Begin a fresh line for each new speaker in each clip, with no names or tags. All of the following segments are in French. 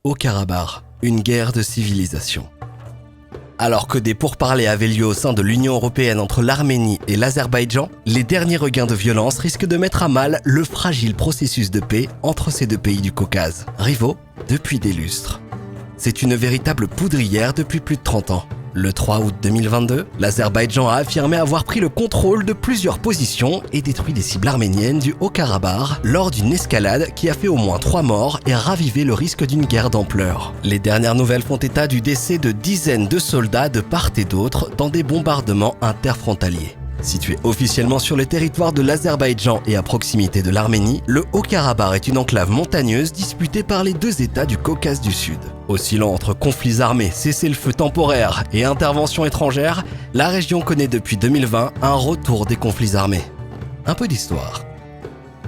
Haut-Karabakh, une guerre de civilisation. Alors que des pourparlers avaient lieu au sein de l'Union européenne entre l'Arménie et l'Azerbaïdjan, les derniers regains de violence risquent de mettre à mal le fragile processus de paix entre ces deux pays du Caucase, rivaux depuis des lustres. C'est une véritable poudrière depuis plus de 30 ans. Le 3 août 2022, l'Azerbaïdjan a affirmé avoir pris le contrôle de plusieurs positions et détruit des cibles arméniennes du Haut-Karabakh lors d'une escalade qui a fait au moins 3 morts et ravivé le risque d'une guerre d'ampleur. Les dernières nouvelles font état du décès de dizaines de soldats de part et d'autre dans des bombardements interfrontaliers. Situé officiellement sur le territoire de l'Azerbaïdjan et à proximité de l'Arménie, le Haut-Karabakh est une enclave montagneuse disputée par les deux États du Caucase du Sud. Oscillant entre conflits armés, cessez-le-feu temporaire et interventions étrangères, la région connaît depuis 2020 un retour des conflits armés. Un peu d'histoire.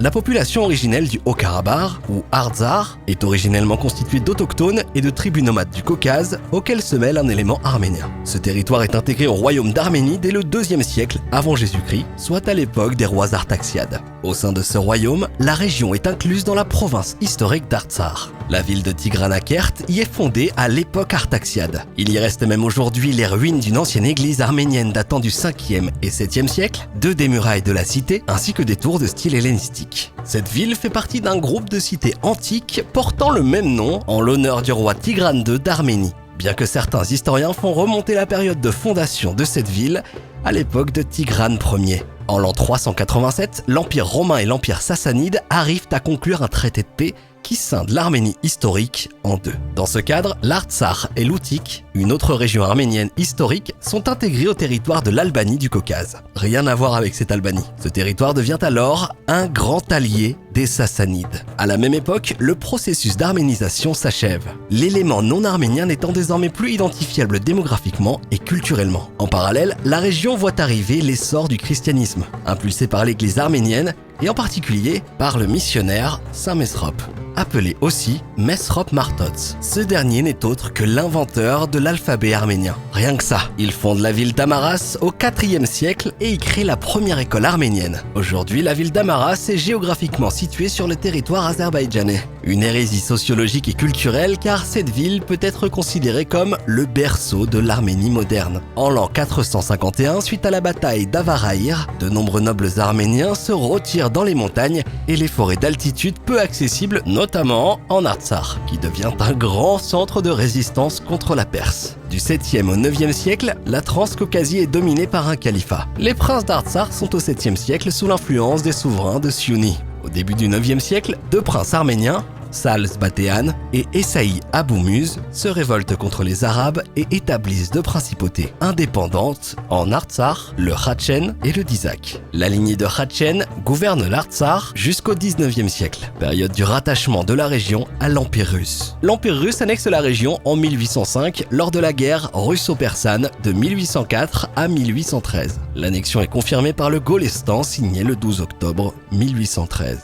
La population originelle du Haut-Karabakh, ou Artsakh, est originellement constituée d'autochtones et de tribus nomades du Caucase, auxquels se mêle un élément arménien. Ce territoire est intégré au royaume d'Arménie dès le IIe siècle avant Jésus-Christ, soit à l'époque des rois artaxiades. Au sein de ce royaume, la région est incluse dans la province historique d'Artsakh. La ville de Tigranakert y est fondée à l'époque artaxiade. Il y reste même aujourd'hui les ruines d'une ancienne église arménienne datant du 5e et 7e siècle, 2 des murailles de la cité, ainsi que des tours de style hellénistique. Cette ville fait partie d'un groupe de cités antiques portant le même nom en l'honneur du roi Tigran II d'Arménie, bien que certains historiens font remonter la période de fondation de cette ville à l'époque de Tigran Ier. En l'an 387, l'Empire romain et l'Empire sassanide arrivent à conclure un traité de paix qui scinde l'Arménie historique en deux. Dans ce cadre, l'Artsakh et l'Outik, une autre région arménienne historique, sont intégrés au territoire de l'Albanie du Caucase. Rien à voir avec cette Albanie. Ce territoire devient alors un grand allié des Sassanides. À la même époque, le processus d'arménisation s'achève, l'élément non arménien n'étant désormais plus identifiable démographiquement et culturellement. En parallèle, la région voit arriver l'essor du christianisme, impulsé par l'église arménienne et en particulier par le missionnaire Saint Mesrop, appelé aussi Mesrop Martotz. Ce dernier n'est autre que l'inventeur de l'alphabet arménien. Rien que ça, il fonde la ville d'Amaras au IVe siècle et y crée la première école arménienne. Aujourd'hui, la ville d'Amaras est géographiquement située sur le territoire azerbaïdjanais. Une hérésie sociologique et culturelle car cette ville peut être considérée comme le berceau de l'Arménie moderne. En l'an 451, suite à la bataille d'Avaraïr, de nombreux nobles arméniens se retirent dans les montagnes et les forêts d'altitude peu accessibles, notamment en Artsakh, qui devient un grand centre de résistance contre la Perse. Du 7e au 9e siècle, la Transcaucasie est dominée par un califat. Les princes d'Artsakh sont au 7e siècle sous l'influence des souverains de Siounie. Au début du 9e siècle, 2 princes arméniens, Salz Batéan et Essaï Aboumuz, se révoltent contre les Arabes et établissent 2 principautés indépendantes en Artsakh, le Khatchen et le Dizak. La lignée de Khatchen gouverne l'Artsakh jusqu'au 19e siècle, période du rattachement de la région à l'Empire russe. L'Empire russe annexe la région en 1805 lors de la guerre russo-persane de 1804 à 1813. L'annexion est confirmée par le Golestan signé le 12 octobre 1813.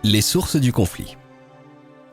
Les sources du conflit.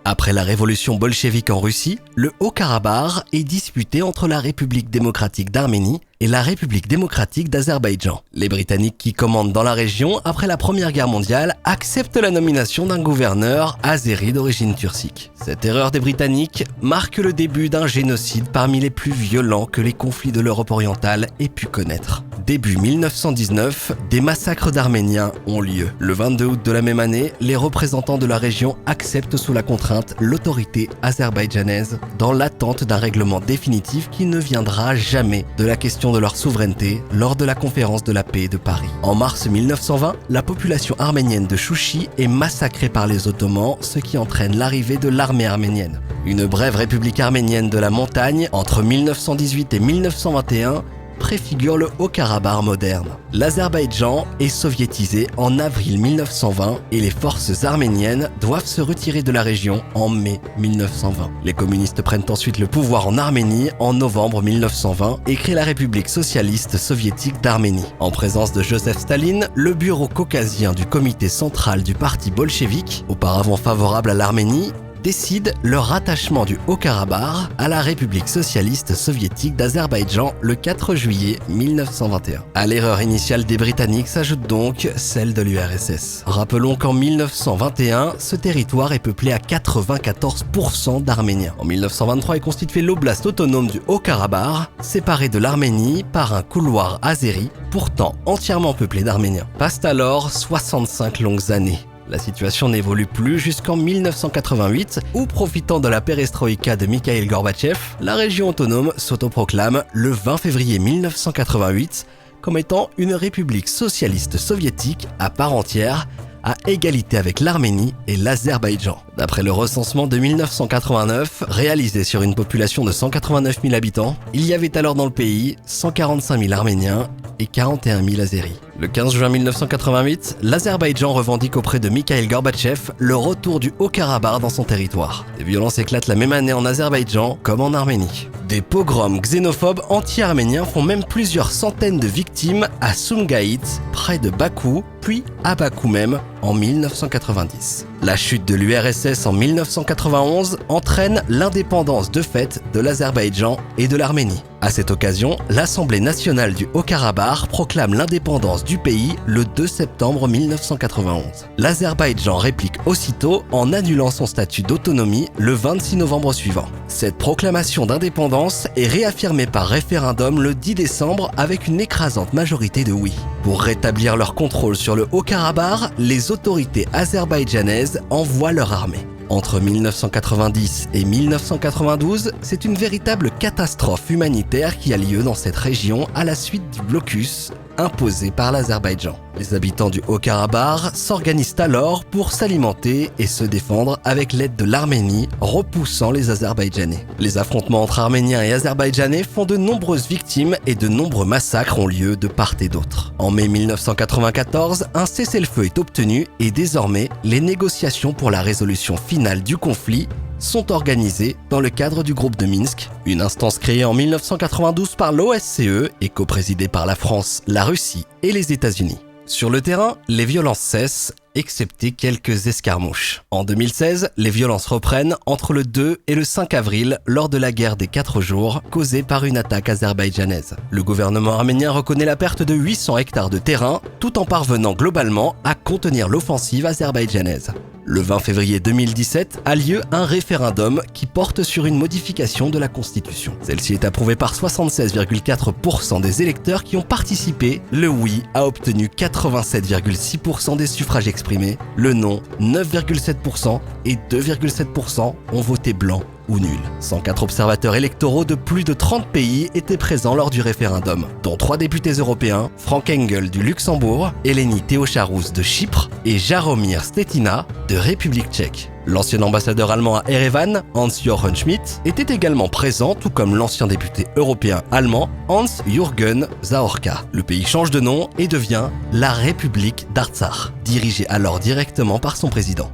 Après la révolution bolchevique en Russie, le Haut-Karabakh est disputé entre la République démocratique d'Arménie et la République démocratique d'Azerbaïdjan. Les Britanniques qui commandent dans la région après la Première Guerre mondiale acceptent la nomination d'un gouverneur azéri d'origine turcique. Cette erreur des Britanniques marque le début d'un génocide parmi les plus violents que les conflits de l'Europe orientale aient pu connaître. Début 1919, des massacres d'Arméniens ont lieu. Le 22 août de la même année, les représentants de la région acceptent sous la contrainte l'autorité azerbaïdjanaise dans l'attente d'un règlement définitif qui ne viendra jamais de la question de leur souveraineté lors de la conférence de la paix de Paris. En mars 1920, la population arménienne de Chouchi est massacrée par les Ottomans, ce qui entraîne l'arrivée de l'armée arménienne. Une brève république arménienne de la montagne entre 1918 et 1921 préfigure le Haut-Karabakh moderne. L'Azerbaïdjan est soviétisé en avril 1920 et les forces arméniennes doivent se retirer de la région en mai 1920. Les communistes prennent ensuite le pouvoir en Arménie en novembre 1920 et créent la République socialiste soviétique d'Arménie. En présence de Joseph Staline, le bureau caucasien du comité central du parti bolchevique, auparavant favorable à l'Arménie, décide le rattachement du Haut-Karabakh à la République socialiste soviétique d'Azerbaïdjan le 4 juillet 1921. À l'erreur initiale des Britanniques s'ajoute donc celle de l'URSS. Rappelons qu'en 1921, ce territoire est peuplé à 94% d'Arméniens. En 1923 est constitué l'oblast autonome du Haut-Karabakh, séparé de l'Arménie par un couloir azéri, pourtant entièrement peuplé d'Arméniens. Passent alors 65 longues années. La situation n'évolue plus jusqu'en 1988 où, profitant de la perestroïka de Mikhaïl Gorbatchev, la région autonome s'autoproclame le 20 février 1988 comme étant une république socialiste soviétique à part entière, à égalité avec l'Arménie et l'Azerbaïdjan. D'après le recensement de 1989, réalisé sur une population de 189 000 habitants, il y avait alors dans le pays 145 000 Arméniens et 41 000 Azéris. Le 15 juin 1988, l'Azerbaïdjan revendique auprès de Mikhaïl Gorbatchev le retour du Haut-Karabakh dans son territoire. Des violences éclatent la même année en Azerbaïdjan comme en Arménie. Des pogroms xénophobes anti-arméniens font même plusieurs centaines de victimes à Sumgait, près de Bakou, puis à Bakou même en 1990. La chute de l'URSS en 1991 entraîne l'indépendance de fait de l'Azerbaïdjan et de l'Arménie. À cette occasion, l'Assemblée nationale du Haut-Karabakh proclame l'indépendance du pays le 2 septembre 1991. L'Azerbaïdjan réplique aussitôt en annulant son statut d'autonomie le 26 novembre suivant. Cette proclamation d'indépendance est réaffirmée par référendum le 10 décembre avec une écrasante majorité de oui. Pour rétablir leur contrôle sur le Haut-Karabakh, les autorités azerbaïdjanaises envoient leur armée. Entre 1990 et 1992, c'est une véritable catastrophe humanitaire qui a lieu dans cette région à la suite du blocus imposé par l'Azerbaïdjan. Les habitants du Haut-Karabakh s'organisent alors pour s'alimenter et se défendre avec l'aide de l'Arménie, repoussant les Azerbaïdjanais. Les affrontements entre Arméniens et Azerbaïdjanais font de nombreuses victimes et de nombreux massacres ont lieu de part et d'autre. En mai 1994, un cessez-le-feu est obtenu et désormais, les négociations pour la résolution finale du conflit sont organisées dans le cadre du groupe de Minsk, une instance créée en 1992 par l'OSCE et coprésidée par la France, la Russie et les États-Unis. Sur le terrain, les violences cessent, excepté quelques escarmouches. En 2016, les violences reprennent entre le 2 et le 5 avril lors de la guerre des 4 jours causée par une attaque azerbaïdjanaise. Le gouvernement arménien reconnaît la perte de 800 hectares de terrain tout en parvenant globalement à contenir l'offensive azerbaïdjanaise. Le 20 février 2017 a lieu un référendum qui porte sur une modification de la Constitution. Celle-ci est approuvée par 76,4% des électeurs qui ont participé. Le oui a obtenu 87,6% des suffrages exprimés, le non 9,7% et 2,7% ont voté blanc ou nul. 104 observateurs électoraux de plus de 30 pays étaient présents lors du référendum, dont 3 députés européens, Frank Engel du Luxembourg, Eleni Teocharous de Chypre et Jaromír Stetina de République tchèque. L'ancien ambassadeur allemand à Erevan, Hans-Jochen Schmidt, était également présent, tout comme l'ancien député européen allemand Hans-Jürgen Záhorka. Le pays change de nom et devient la République d'Artsakh, dirigée alors directement par son président.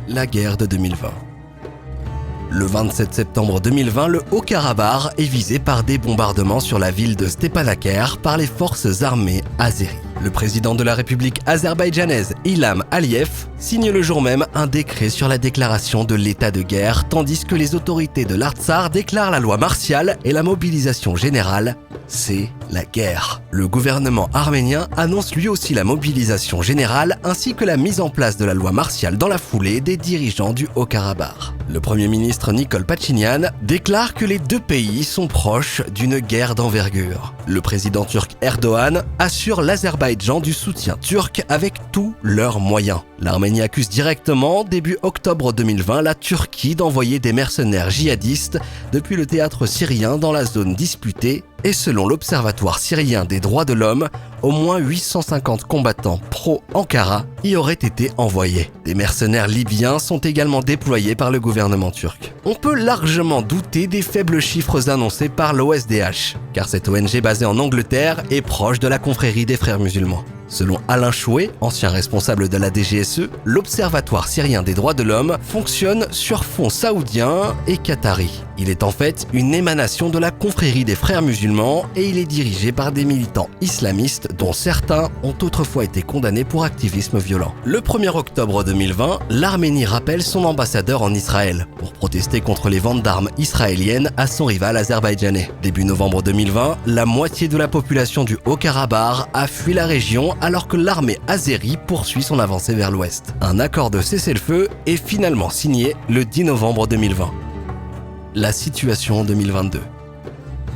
La guerre de 2020. Le 27 septembre 2020, le Haut-Karabakh est visé par des bombardements sur la ville de Stepanakert par les forces armées azéries. Le président de la République azerbaïdjanaise, Ilham Aliyev, signe le jour même un décret sur la déclaration de l'état de guerre, tandis que les autorités de l'Artsakh déclarent la loi martiale et la mobilisation générale. C'est la guerre. Le gouvernement arménien annonce lui aussi la mobilisation générale ainsi que la mise en place de la loi martiale dans la foulée des dirigeants du Haut-Karabakh. Le premier ministre Nikol Pachinian déclare que les deux pays sont proches d'une guerre d'envergure. Le président turc Erdogan assure l'Azerbaïdjan du soutien turc avec tous leurs moyens. L'Arménie accuse directement, début octobre 2020, la Turquie d'envoyer des mercenaires djihadistes depuis le théâtre syrien dans la zone disputée. Et selon l'Observatoire syrien des droits de l'homme, au moins 850 combattants pro-Ankara y auraient été envoyés. Des mercenaires libyens sont également déployés par le gouvernement turc. On peut largement douter des faibles chiffres annoncés par l'OSDH, car cette ONG basée en Angleterre est proche de la confrérie des frères musulmans. Selon Alain Chouet, ancien responsable de la DGSE, l'Observatoire syrien des droits de l'homme fonctionne sur fonds saoudiens et qataris. Il est en fait une émanation de la confrérie des frères musulmans et il est dirigé par des militants islamistes dont certains ont autrefois été condamnés pour activisme violent. Le 1er octobre 2020, l'Arménie rappelle son ambassadeur en Israël pour protester contre les ventes d'armes israéliennes à son rival azerbaïdjanais. Début novembre 2020, la moitié de la population du Haut-Karabakh a fui la région alors que l'armée azérie poursuit son avancée vers l'ouest. Un accord de cessez-le-feu est finalement signé le 10 novembre 2020. La situation en 2022.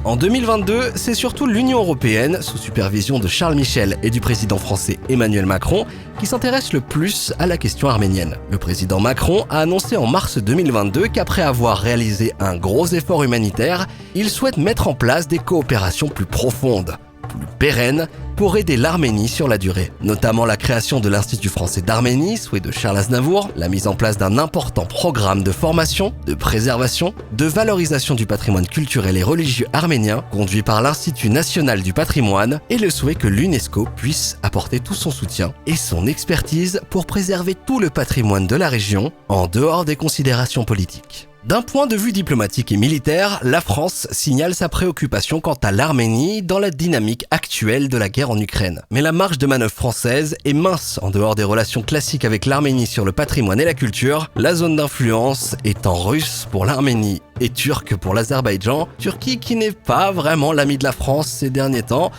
En 2022, c'est surtout l'Union européenne, sous supervision de Charles Michel et du président français Emmanuel Macron, qui s'intéresse le plus à la question arménienne. Le président Macron a annoncé en mars 2022 qu'après avoir réalisé un gros effort humanitaire, il souhaite mettre en place des coopérations plus profondes, plus pérennes, pour aider l'Arménie sur la durée, notamment la création de l'Institut français d'Arménie, souhait de Charles Aznavour, la mise en place d'un important programme de formation, de préservation, de valorisation du patrimoine culturel et religieux arménien, conduit par l'Institut national du patrimoine, et le souhait que l'UNESCO puisse apporter tout son soutien et son expertise pour préserver tout le patrimoine de la région, en dehors des considérations politiques. D'un point de vue diplomatique et militaire, la France signale sa préoccupation quant à l'Arménie dans la dynamique actuelle de la guerre en Ukraine. Mais la marge de manœuvre française est mince en dehors des relations classiques avec l'Arménie sur le patrimoine et la culture, la zone d'influence étant russe pour l'Arménie et turque pour l'Azerbaïdjan, Turquie qui n'est pas vraiment l'ami de la France ces derniers temps,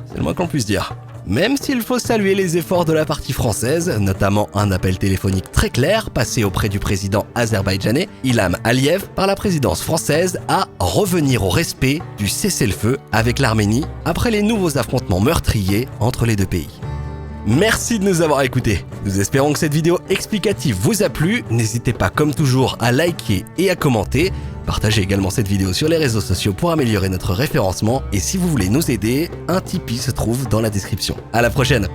c'est le moins qu'on puisse dire. Même s'il faut saluer les efforts de la partie française, notamment un appel téléphonique très clair passé auprès du président azerbaïdjanais Ilham Aliyev par la présidence française à revenir au respect du cessez-le-feu avec l'Arménie après les nouveaux affrontements meurtriers entre les deux pays. Merci de nous avoir écoutés. Nous espérons que cette vidéo explicative vous a plu. N'hésitez pas comme toujours à liker et à commenter. Partagez également cette vidéo sur les réseaux sociaux pour améliorer notre référencement. Et si vous voulez nous aider, un Tipeee se trouve dans la description. À la prochaine!